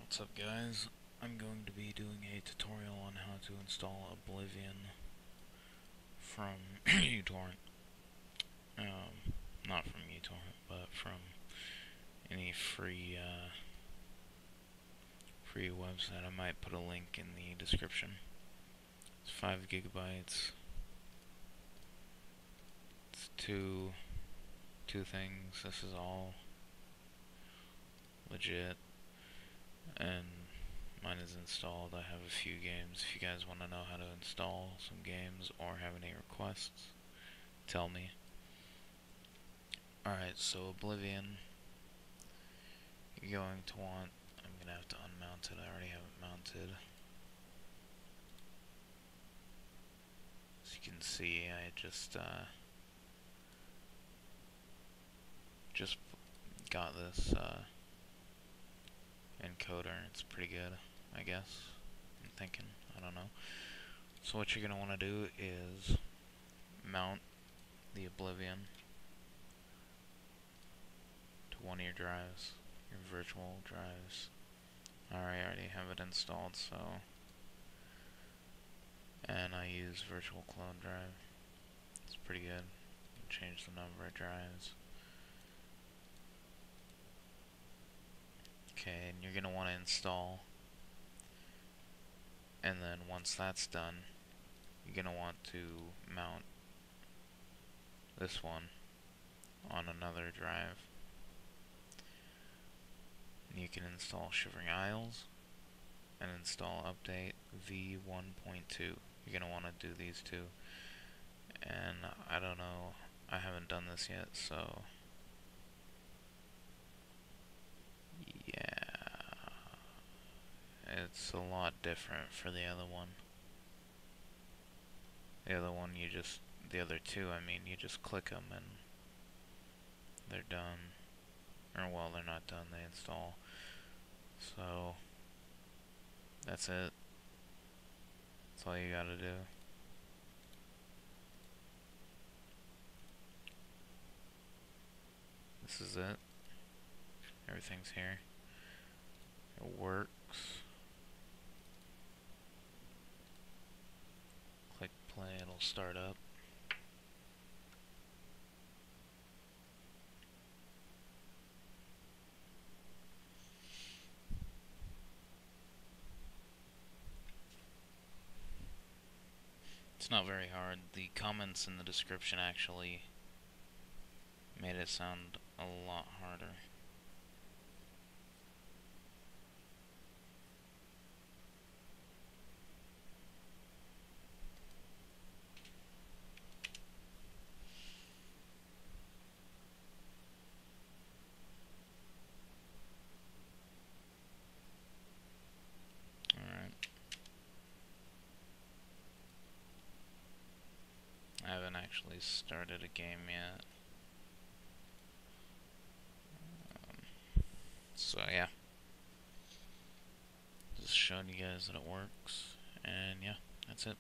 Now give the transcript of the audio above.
What's up, guys? I'm going to be doing a tutorial on how to install Oblivion from uTorrent. Not from uTorrent, but from any free website. I might put a link in the description. It's 5 gigabytes. It's two things. This is all legit, and mine is installed. I have a few games. If you guys want to know how to install some games or have any requests, tell me. Alright, so Oblivion, you're going to want, I'm going to have to unmount it, I already have it mounted. As you can see, I just got this encoder. It's pretty good, I guess. I'm thinking, I don't know. So what you're going to want to do is mount the Oblivion to one of your drives, your virtual drives. I already have it installed, so, and I use Virtual Clone Drive. It's pretty good. You can change the number of drives. Okay, and you're going to want to install, and then once that's done, you're going to want to mount this one on another drive. And you can install Shivering Isles and install Update v1.2. You're going to want to do these two. And I don't know, I haven't done this yet, so yeah, it's a lot different for the other one. The other one, the other two, I mean, you just click them and they're done. Or, well, they're not done, they install. So, that's it. That's all you gotta do. This is it. Everything's here. It works. Click play, it'll start up. It's not very hard. The comments in the description actually made it sound a lot harder. Alright. I haven't actually started a game yet. So yeah. Just showing you guys that it works. And yeah, that's it.